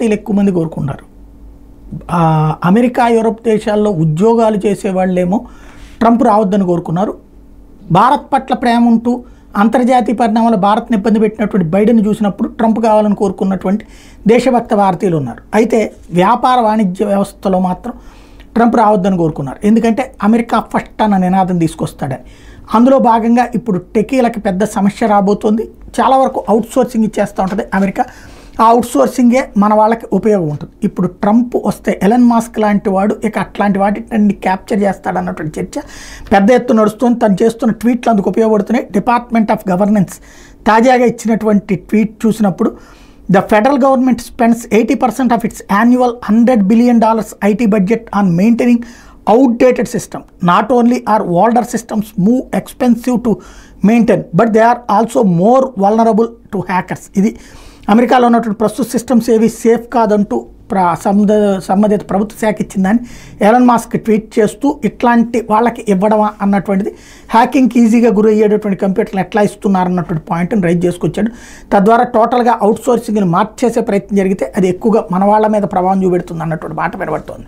భారతీయులు ఎక్కువ మంది కోరుకున్నారు. అమెరికా, యూరోప్ దేశాల్లో ఉద్యోగాలు చేసేవాళ్ళేమో ట్రంప్ రావద్దని కోరుకున్నారు. భారత్ పట్ల ప్రేమ ఉంటూ అంతర్జాతీయ పరిణామాలు భారత్ని ఇబ్బంది పెట్టినటువంటి బైడెన్ చూసినప్పుడు ట్రంప్ కావాలని కోరుకున్నటువంటి దేశభక్త భారతీయులు ఉన్నారు. అయితే వ్యాపార వాణిజ్య వ్యవస్థలో మాత్రం ట్రంప్ రావద్దని కోరుకున్నారు. ఎందుకంటే అమెరికా ఫస్ట్ అన్న నినాదం తీసుకొస్తాడని. అందులో భాగంగా ఇప్పుడు టెకీలకి పెద్ద సమస్య రాబోతోంది. చాలా వరకు అవుట్సోర్సింగ్ ఇచ్చేస్తూ ఉంటుంది అమెరికా. ఆ అవుట్సోర్సింగే మన వాళ్ళకి ఉపయోగం ఉంటుంది. ఇప్పుడు ట్రంప్ వస్తే ఎలన్ మాస్క్ లాంటి వాడు ఇక అట్లాంటి వాటిని క్యాప్చర్ చేస్తాడన్నటువంటి చర్చ పెద్ద ఎత్తున నడుస్తుంది. తను చేస్తున్న ట్వీట్లు అందుకు ఉపయోగపడుతున్నాయి. డిపార్ట్మెంట్ ఆఫ్ గవర్నెన్స్ తాజాగా ఇచ్చినటువంటి ట్వీట్ చూసినప్పుడు the federal government spends 80% of it's annual $100 billion IT budget on maintaining outdated system. Not only are older systems more expensive to maintain, but they are also more vulnerable to hackers. ఇది అమెరికాలో ఉన్నటువంటి ప్రస్తుత systems ఏవి safe కాదంటూ సంబంధిత ప్రభుత్వ శాఖ ఇచ్చిందని ఎలన్ మాస్క్ ట్వీట్ చేస్తూ ఇట్లాంటి వాళ్ళకి ఇవ్వడమా అన్నటువంటిది, హ్యాకింగ్కి ఈజీగా గురి అయ్యేటటువంటి కంప్యూటర్లు ఎట్లా ఇస్తున్నారన్నటువంటి పాయింట్ని రైజ్ చేసుకొచ్చాడు. తద్వారా టోటల్గా అవుట్సోర్సింగ్ని మార్చేసే ప్రయత్నం జరిగితే అది ఎక్కువగా మన వాళ్ళ మీద ప్రభావం చూపెడుతుంది అన్నటువంటి మాట వినబడుతోంది.